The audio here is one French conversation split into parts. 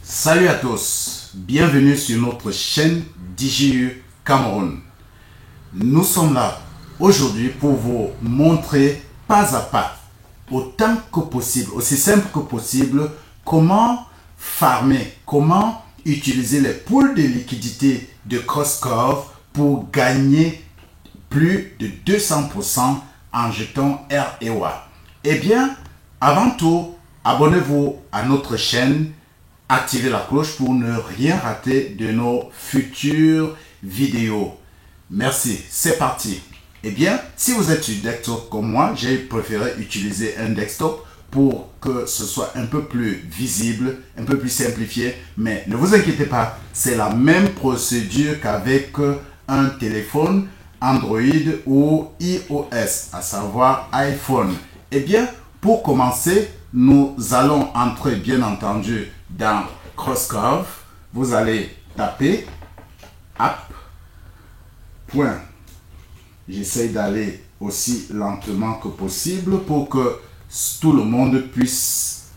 Salut à tous, bienvenue sur notre chaîne DJU Cameroun. Nous sommes là aujourd'hui pour vous montrer pas à pas, autant que possible, aussi simple que possible, comment farmer, comment utiliser les pools de liquidité de CrossCurve pour gagner plus de 200% en jetons REWA. Eh bien, avant tout, abonnez-vous à notre chaîne, activez la cloche pour ne rien rater de nos futures vidéos. Merci, c'est parti. Eh bien, si vous êtes sur desktop comme moi, j'ai préféré utiliser un desktop pour que ce soit un peu plus visible, un peu plus simplifié. Mais ne vous inquiétez pas, c'est la même procédure qu'avec un téléphone Android ou iOS, à savoir iPhone. Eh bien, pour commencer, nous allons entrer bien entendu dans CrossCurve. Vous allez taper app. J'essaie d'aller aussi lentement que possible pour que tout le monde puisse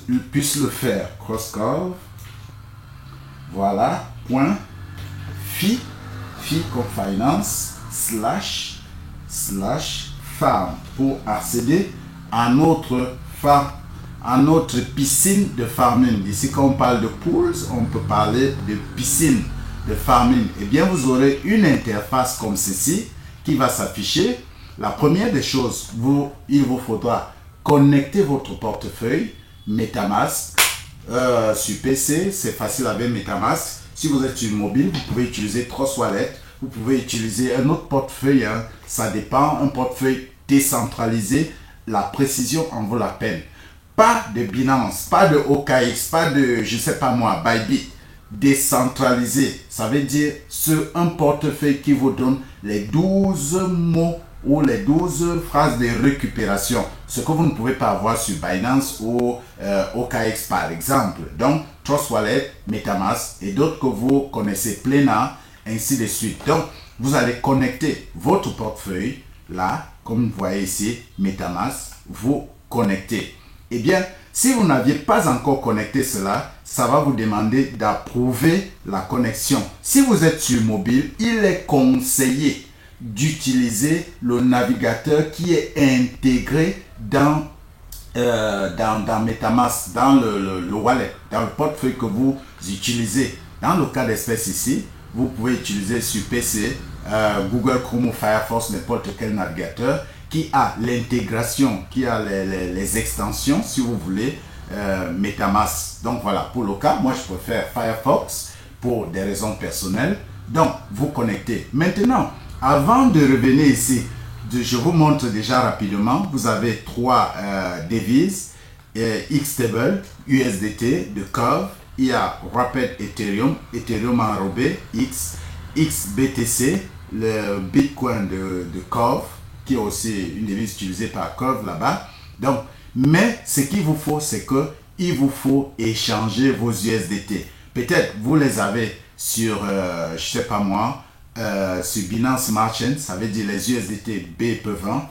le faire. CrossCurve. Voilà. Point. Fi comme finance / farm pour accéder à notre piscine de farming. Ici, quand on parle de pools, on peut parler de piscine de farming. Eh bien, vous aurez une interface comme ceci qui va s'afficher. La première des choses, il vous faudra connecter votre portefeuille MetaMask sur PC. C'est facile avec MetaMask. Si vous êtes sur mobile, vous pouvez utiliser Trust Wallet. Vous pouvez utiliser un autre portefeuille. Ça dépend. Un portefeuille décentralisé. La précision en vaut la peine. Pas de Binance, pas de OKX, pas de, je sais pas moi, Bybit. Décentralisé, ça veut dire un portefeuille qui vous donne les 12 mots ou les 12 phrases de récupération. Ce que vous ne pouvez pas avoir sur Binance ou OKX par exemple. Donc, Trust Wallet, MetaMask et d'autres que vous connaissez, Plena, ainsi de suite. Donc, vous allez connecter votre portefeuille là, comme vous voyez ici, MetaMask, vous connectez. Eh bien, si vous n'aviez pas encore connecté cela, ça va vous demander d'approuver la connexion. Si vous êtes sur mobile, il est conseillé d'utiliser le navigateur qui est intégré dans MetaMask, dans le wallet, dans le portefeuille que vous utilisez. Dans le cas d'espèce ici, vous pouvez utiliser sur PC, Google Chrome ou Firefox, n'importe quel navigateur qui a l'intégration, qui a les extensions, si vous voulez, MetaMask. Donc voilà, pour le cas, moi je préfère Firefox pour des raisons personnelles. Donc, vous connectez. Maintenant, avant de revenir ici, je vous montre déjà rapidement, vous avez trois devises, Xtable, USDT, de Curve, il y a Rapid Ethereum, Ethereum enrobé, XBTC, le Bitcoin de Curve, qui est aussi une devise utilisée par Curve là-bas. Donc, mais ce qu'il vous faut, c'est que il vous faut échanger vos USDT. Peut-être vous les avez sur, je sais pas moi, sur Binance Smart Chain, ça veut dire les USDT BEP20,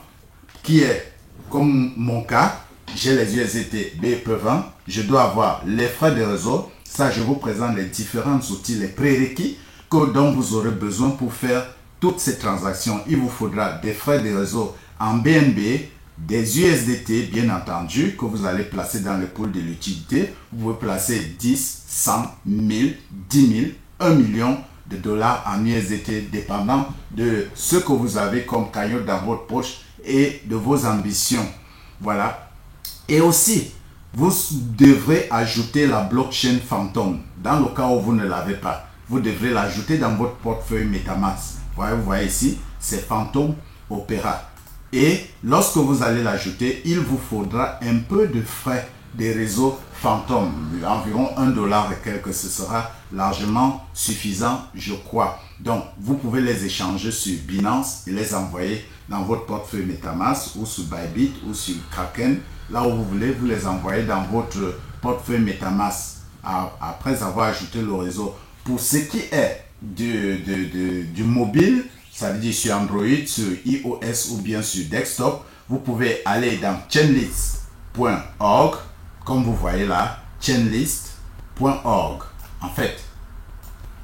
qui est comme mon cas, j'ai les USDT BEP20, je dois avoir les frais de réseau. Ça, je vous présente les différents outils, les prérequis dont vous aurez besoin pour faire toutes ces transactions. Il vous faudra des frais de réseau en BNB, des USDT bien entendu que vous allez placer dans le pool de l'utilité. Vous pouvez placer 10, 100, 1000, 10 000, 1 million de dollars en USDT dépendant de ce que vous avez comme cagnotte dans votre poche et de vos ambitions. Voilà. Et aussi, vous devrez ajouter la blockchain Phantom dans le cas où vous ne l'avez pas. Vous devrez l'ajouter dans votre portefeuille MetaMask. Vous voyez ici, c'est Phantom Opera. Et lorsque vous allez l'ajouter, il vous faudra un peu de frais de réseau Phantom, environ $1 et quelques. Ce sera largement suffisant, je crois. Donc, vous pouvez les échanger sur Binance et les envoyer dans votre portefeuille MetaMask ou sur Bybit ou sur Kraken. Là où vous voulez, vous les envoyez dans votre portefeuille MetaMask après avoir ajouté le réseau. Pour ce qui est du mobile, ça veut dire sur Android, sur iOS ou bien sur desktop, vous pouvez aller dans chainlist.org, comme vous voyez là, chainlist.org. .org. En fait,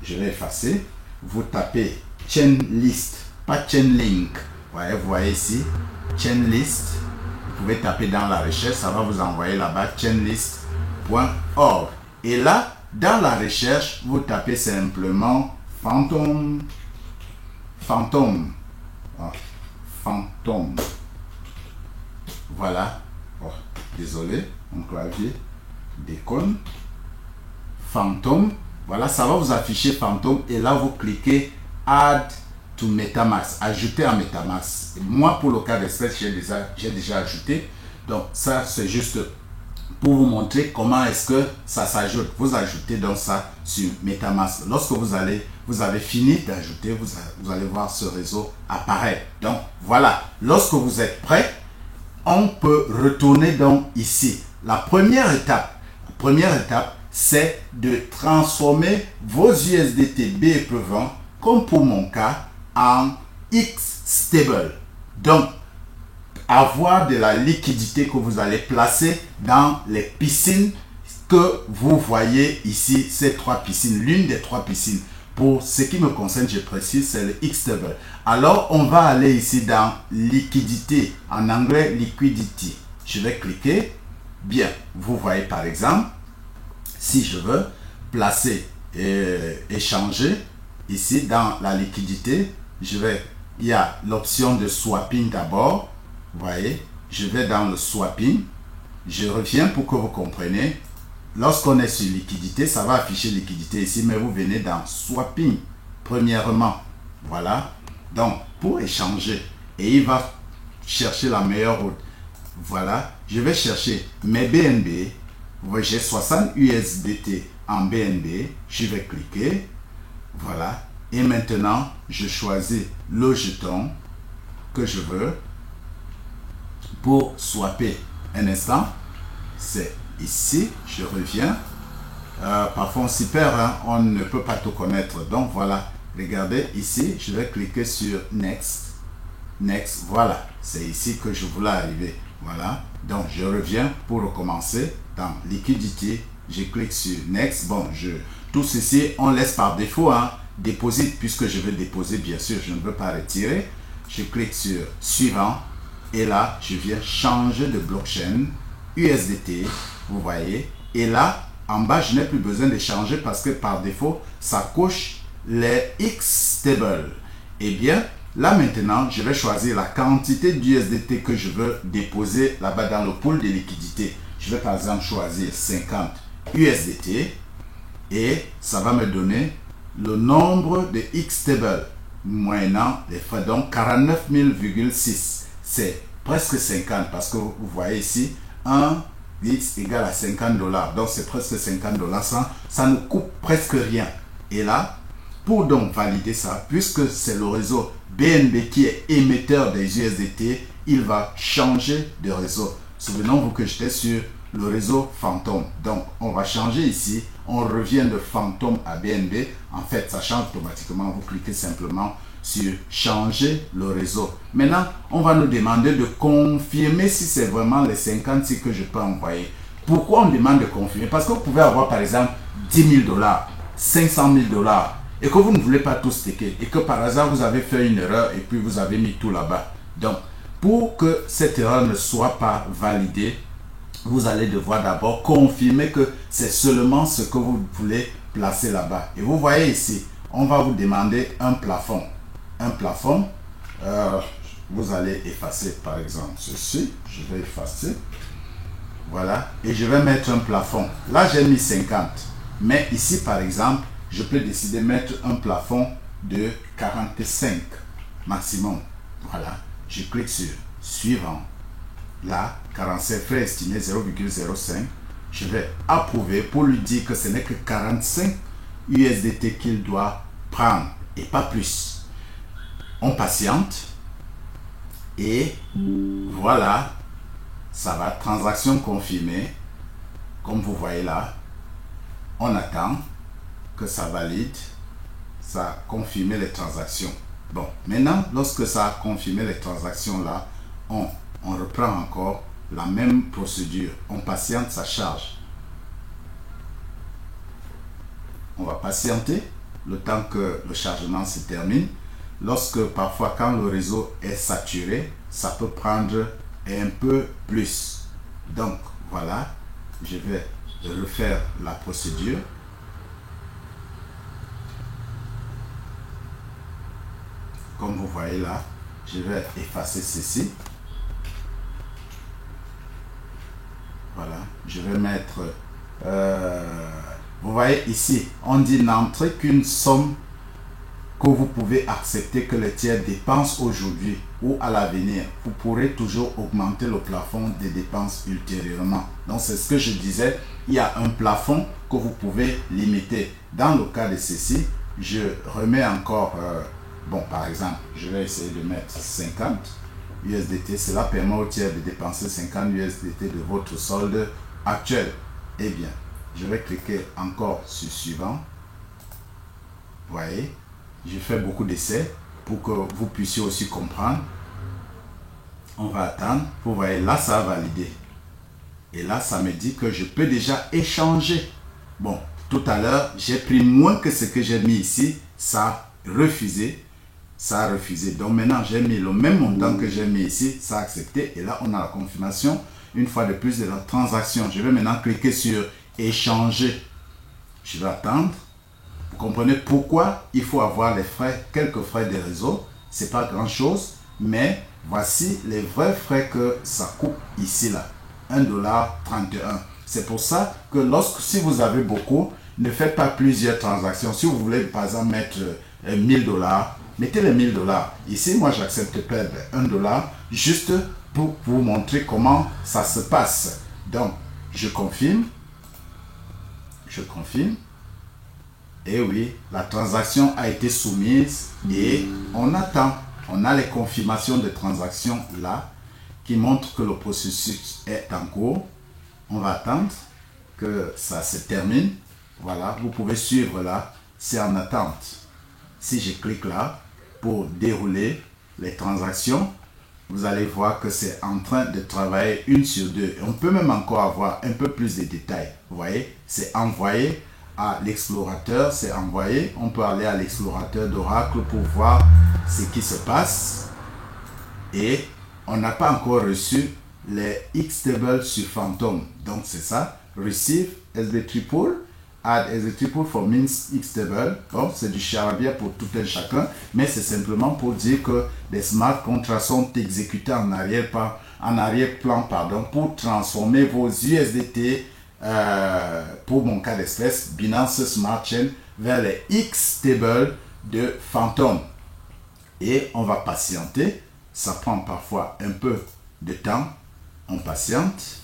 je vais effacer. Vous tapez Chainlist, pas Chainlink. Ouais, vous voyez ici, Chainlist. Vous pouvez taper dans la recherche, ça va vous envoyer là-bas, chainlist.org. Et là, dans la recherche, vous tapez simplement Phantom. Voilà. Oh, désolé, mon clavier déconne. Phantom. Voilà, ça va vous afficher Phantom. Et là, vous cliquez Add to MetaMask. Ajouter à MetaMask. Moi, pour le cas d'espèce, j'ai déjà ajouté. Donc, ça, c'est juste pour vous montrer comment est-ce que ça s'ajoute. Vous ajoutez donc ça sur MetaMask. Lorsque vous avez fini d'ajouter, vous allez voir ce réseau apparaître. Donc, voilà. Lorsque vous êtes prêt, on peut retourner donc ici. La première étape, c'est de transformer vos USDT BEP20, comme pour mon cas, en X-Stable. Donc, avoir de la liquidité que vous allez placer dans les piscines que vous voyez ici, ces trois piscines, l'une des trois piscines. Pour ce qui me concerne, je précise, c'est le X-Stable. Alors, on va aller ici dans liquidité, en anglais liquidity. Je vais cliquer. Bien, vous voyez par exemple, si je veux placer et échanger, ici dans la liquidité, il y a l'option de swapping d'abord. Vous voyez, je vais dans le swapping. Je reviens pour que vous compreniez. Lorsqu'on est sur liquidité, ça va afficher liquidité ici, mais vous venez dans swapping, premièrement. Voilà. Donc, pour échanger, et il va chercher la meilleure route. Voilà. Je vais chercher mes BNB. J'ai 60 USDT en BNB. Je vais cliquer. Voilà. Et maintenant, je choisis le jeton que je veux pour swapper. Un instant. C'est ici. Je reviens. Parfois, on s'y perd. Hein? On ne peut pas tout connaître. Donc, voilà. Regardez ici. Je vais cliquer sur Next. Next. Voilà. C'est ici que je voulais arriver. Voilà. Donc, je reviens pour recommencer. Dans Liquidity, je clique sur Next. Bon, tout ceci, on laisse par défaut. Hein, Déposite, puisque je veux déposer, bien sûr, je ne veux pas retirer. Je clique sur Suivant. Et là, je viens changer de blockchain. USDT, vous voyez. Et là, en bas, je n'ai plus besoin de changer parce que par défaut, ça coche les X-Stable. Eh bien, là maintenant, je vais choisir la quantité d'USDT que je veux déposer là-bas dans le pool de liquidité. Je vais par exemple choisir 50 USDT et ça va me donner le nombre de X-Stable moyennant les frais. Donc 49 000,6. C'est presque 50 parce que vous voyez ici, 1 X égale à 50 $. Donc c'est presque 50 $. Ça ne coupe presque rien. Et là, pour donc valider ça, puisque c'est le réseau BNB qui est émetteur des USDT, il va changer de réseau. Souvenons-vous que j'étais sur le réseau Phantom. Donc, on va changer ici. On revient de Phantom à BNB. En fait, ça change automatiquement. Vous cliquez simplement sur changer le réseau. Maintenant, on va nous demander de confirmer si c'est vraiment les 56 que je peux envoyer. Pourquoi on demande de confirmer? Parce que vous pouvez avoir par exemple 10 000 $, 500 000 $ et que vous ne voulez pas tout staker et que par hasard vous avez fait une erreur et puis vous avez mis tout là-bas. Donc, pour que cette erreur ne soit pas validée, vous allez devoir d'abord confirmer que c'est seulement ce que vous voulez placer là-bas. Et vous voyez ici, on va vous demander un plafond. Un plafond, vous allez effacer par exemple ceci. Je vais effacer. Voilà. Et je vais mettre un plafond. Là, j'ai mis 50. Mais ici, par exemple, je peux décider de mettre un plafond de 45 maximum. Voilà. Je clique sur Suivant. Là, 45 frais estimés 0,05. Je vais approuver pour lui dire que ce n'est que 45 USDT qu'il doit prendre et pas plus. On patiente et voilà, ça va, transaction confirmée. Comme vous voyez là, on attend que ça valide, ça a confirmé les transactions. Bon, maintenant, lorsque ça a confirmé les transactions là, on reprend encore la même procédure. On patiente, ça charge. on va patienter le temps que le chargement se termine. Lorsque parfois quand le réseau est saturé, ça peut prendre un peu plus. Donc voilà, je vais refaire la procédure. Comme vous voyez là, je vais effacer ceci. Voilà, je vais mettre... vous voyez ici, on dit n'entrez qu'une somme que vous pouvez accepter que le tiers dépense aujourd'hui ou à l'avenir. Vous pourrez toujours augmenter le plafond des dépenses ultérieurement. Donc c'est ce que je disais, il y a un plafond que vous pouvez limiter. Dans le cas de ceci, je remets encore, bon par exemple, je vais essayer de mettre 50 USDT. Cela permet au tiers de dépenser 50 USDT de votre solde actuel. Eh bien, je vais cliquer encore sur suivant. Vous voyez, je fais beaucoup d'essais pour que vous puissiez aussi comprendre. On va attendre. Vous voyez, là, ça a validé. Et là, ça me dit que je peux déjà échanger. Bon, tout à l'heure, j'ai pris moins que ce que j'ai mis ici. Ça a refusé. Ça a refusé. Donc maintenant, j'ai mis le même montant que j'ai mis ici. Ça a accepté. Et là, on a la confirmation, une fois de plus, de la transaction. Je vais maintenant cliquer sur échanger. Je vais attendre. Vous comprenez pourquoi il faut avoir les frais, quelques frais de réseau. Ce n'est pas grand chose, mais voici les vrais frais que ça coupe ici là. $1,31. C'est pour ça que si vous avez beaucoup, ne faites pas plusieurs transactions. Si vous voulez par exemple mettre $1000, mettez les $1000. Ici, moi j'accepte perdre $1 juste pour vous montrer comment ça se passe. Donc, je confirme. Je confirme. Et oui, la transaction a été soumise et on attend. On a les confirmations de transaction là qui montrent que le processus est en cours. On va attendre que ça se termine. Voilà, vous pouvez suivre là, c'est en attente. Si je clique là pour dérouler les transactions, vous allez voir que c'est en train de travailler une sur deux. On peut même encore avoir un peu plus de détails. Vous voyez, c'est envoyé à l'explorateur, c'est envoyé. On peut aller à l'explorateur d'Oracle pour voir ce qui se passe. Et on n'a pas encore reçu les Xtable sur Phantom. Donc c'est ça. Receive SB Triple. Add SB Triple for means Xtable. Bon, c'est du charabia pour tout un chacun. Mais c'est simplement pour dire que les smart contracts sont exécutés en arrière-plan, pour transformer vos USDT. Pour mon cas d'espèce, Binance Smart Chain vers les Xtable de Phantom. Et on va patienter. Ça prend parfois un peu de temps. On patiente.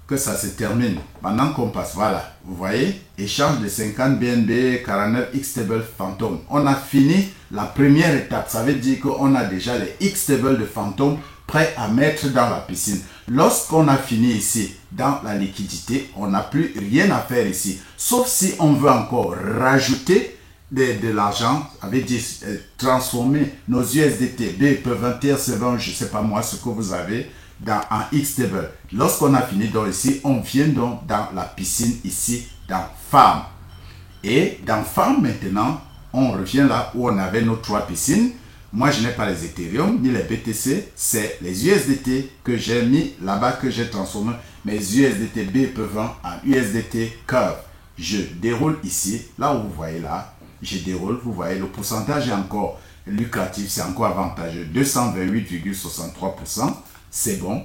Que ça se termine. Pendant qu'on passe, voilà. Vous voyez, échange de 50 BNB, 49 Xtable Phantom. On a fini la première étape. Ça veut dire qu'on a déjà les Xtable de Phantom prêts à mettre dans la piscine. Lorsqu'on a fini ici, dans la liquidité, on n'a plus rien à faire ici. Sauf si on veut encore rajouter de l'argent, avec transformer nos USDT, B21, C20, je ne sais pas moi ce que vous avez, dans un Xtable. Lorsqu'on a fini donc ici, on vient donc dans la piscine ici, dans Farm. Et dans Farm maintenant, on revient là où on avait nos trois piscines. Moi, je n'ai pas les Ethereum ni les BTC, c'est les USDT que j'ai mis là-bas, que j'ai transformé mes USDT B20 en USDT Curve. Je déroule ici, là où vous voyez là, je déroule, vous voyez, le pourcentage est encore lucratif, c'est encore avantageux, 228,63%, c'est bon.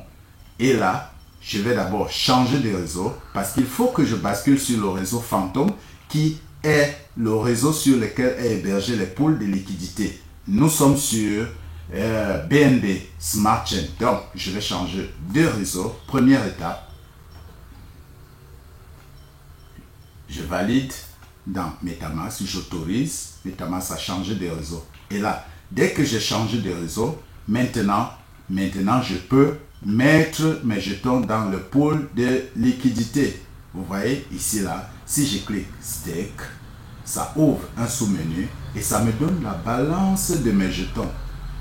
Et là, je vais d'abord changer de réseau parce qu'il faut que je bascule sur le réseau Phantom qui est le réseau sur lequel est hébergé les pools de liquidité. Nous sommes sur BNB Smart Chain. Donc, je vais changer de réseau. Première étape. Je valide dans MetaMask. J'autorise MetaMask à changer de réseau. Et là, dès que j'ai changé de réseau, maintenant, je peux mettre mes jetons dans le pool de liquidité. Vous voyez ici, là, si je clique Stake, ça ouvre un sous-menu et ça me donne la balance de mes jetons.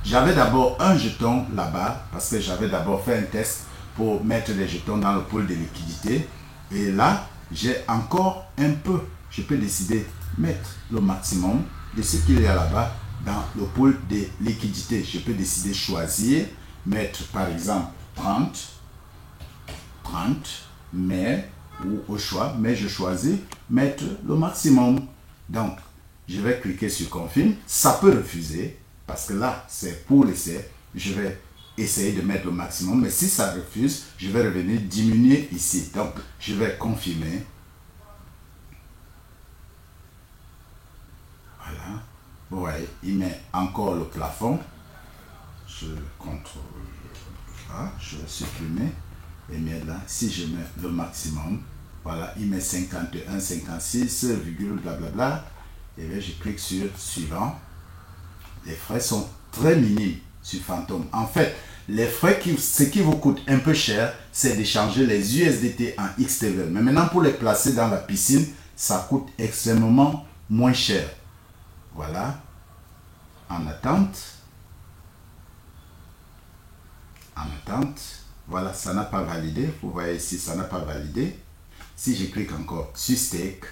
J'avais d'abord un jeton là-bas parce que j'avais d'abord fait un test pour mettre les jetons dans le pool de liquidité. Et là, j'ai encore un peu je peux décider de mettre le maximum de ce qu'il y a là-bas dans le pool de liquidité. Je peux décider de choisir, mettre par exemple 30, mais, ou au choix, mais je choisis mettre le maximum. Donc, je vais cliquer sur confirme. Ça peut refuser, parce que là, c'est pour l'essai. Je vais essayer de mettre le maximum, mais si ça refuse, je vais revenir diminuer ici. Donc, je vais confirmer. Voilà. Vous voyez, il met encore le plafond. Je contrôle. Voilà, je vais supprimer. Et mais là, si je mets le maximum, voilà, il met 51, 56, blablabla. Et bien, je clique sur suivant. Les frais sont très minimes sur Phantom. En fait, les frais, ce qui vous coûte un peu cher, c'est d'échanger les USDT en XTB. Mais maintenant, pour les placer dans la piscine, ça coûte extrêmement moins cher. Voilà. En attente. En attente. Voilà, ça n'a pas validé. Vous voyez ici, ça n'a pas validé. Si je clique encore sur Stake,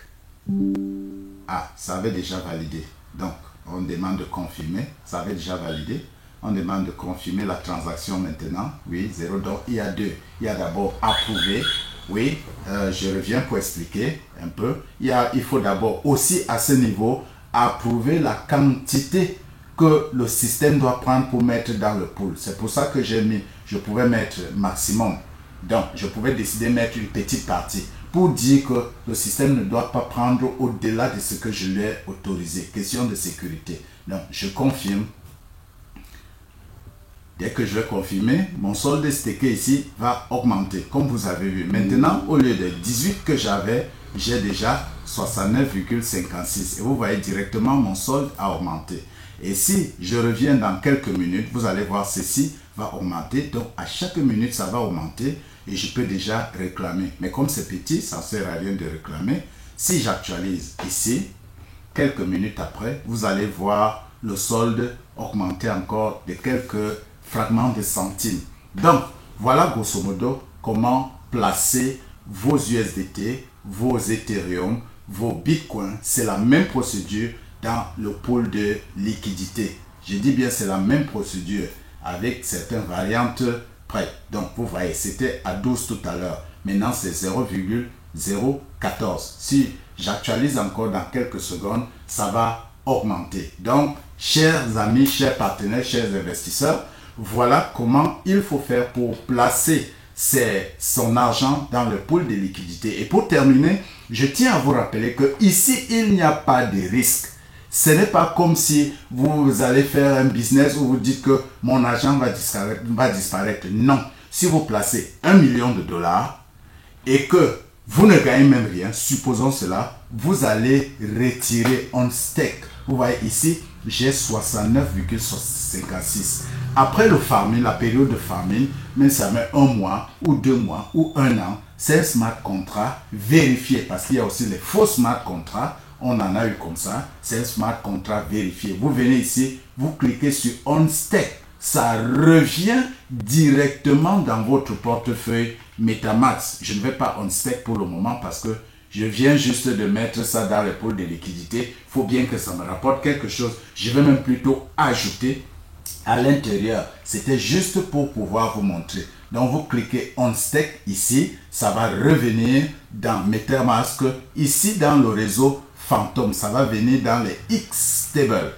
ah, ça avait déjà validé. Donc, on demande de confirmer. Ça avait déjà validé. On demande de confirmer la transaction maintenant. Oui, 0. Donc, il y a deux. Il y a d'abord approuvé. Oui, je reviens pour expliquer un peu. Il faut d'abord aussi à ce niveau approuver la quantité que le système doit prendre pour mettre dans le pool. C'est pour ça que j'ai mis, je pouvais mettre maximum. Donc, je pouvais décider de mettre une petite partie pour dire que le système ne doit pas prendre au-delà de ce que je lui ai autorisé. Question de sécurité. Donc, je confirme. Dès que je vais confirmer, mon solde stacké ici va augmenter, comme vous avez vu. Maintenant, au lieu de 18 que j'avais, j'ai déjà 69,56. Et vous voyez directement, mon solde a augmenté. Et si je reviens dans quelques minutes, vous allez voir ceci va augmenter. Donc, à chaque minute, ça va augmenter et je peux déjà réclamer. Mais comme c'est petit, ça ne sert à rien de réclamer. Si j'actualise ici, quelques minutes après, vous allez voir le solde augmenter encore de quelques fragments de centimes. Donc, voilà grosso modo comment placer vos USDT, vos Ethereum, vos Bitcoins. C'est la même procédure dans le pool de liquidité. Je dis bien c'est la même procédure avec certaines variantes près. Donc, vous voyez, c'était à 12 tout à l'heure. Maintenant, c'est 0,014. Si j'actualise encore dans quelques secondes, ça va augmenter. Donc, chers amis, chers partenaires, chers investisseurs, voilà comment il faut faire pour placer son argent dans le pool de liquidité. Et pour terminer, je tiens à vous rappeler que ici, il n'y a pas de risque. Ce n'est pas comme si vous allez faire un business où vous dites que mon argent va disparaître. Non. Si vous placez 1 million de dollars et que vous ne gagnez même rien, supposons cela, vous allez retirer on stake. Vous voyez ici, j'ai 69,56. Après le farming, la période de farming, même ça met 1 mois ou 2 mois ou 1 an, c'est un smart contract vérifié parce qu'il y a aussi les faux smart contracts. On en a eu comme ça, c'est un smart contract vérifié. Vous venez ici, vous cliquez sur on stake. Ça revient directement dans votre portefeuille MetaMask. Je ne vais pas on stake pour le moment parce que je viens juste de mettre ça dans le pool de liquidité. Il faut bien que ça me rapporte quelque chose. Je vais même plutôt ajouter à l'intérieur. C'était juste pour pouvoir vous montrer. Donc, vous cliquez on stake ici. Ça va revenir dans MetaMask. Ici, dans le réseau Phantom, ça va venir dans les X-Table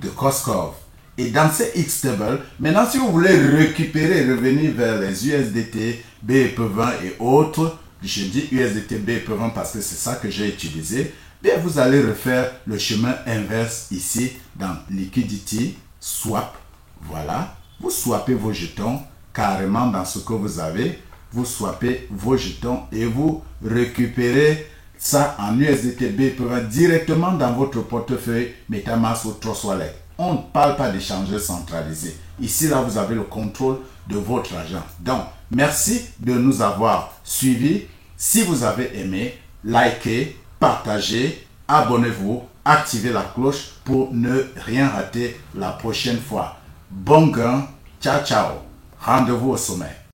de Costco. Et dans ces X-Table, maintenant, si vous voulez récupérer, revenir vers les USDT, BEP20 et autres, je dis USDT BEP20 parce que c'est ça que j'ai utilisé, bien, vous allez refaire le chemin inverse ici dans Liquidity, Swap. Voilà, vous swappez vos jetons carrément dans ce que vous avez. Vous swappez vos jetons et vous récupérez ça en USDT BEP20 directement dans votre portefeuille MetaMask ou Trust Wallet. On ne parle pas d'échangeur centralisé. Ici, là, vous avez le contrôle de votre argent. Donc, merci de nous avoir suivis. Si vous avez aimé, likez, partagez, abonnez-vous, activez la cloche pour ne rien rater la prochaine fois. Bon gain, ciao ciao, rendez-vous au sommet.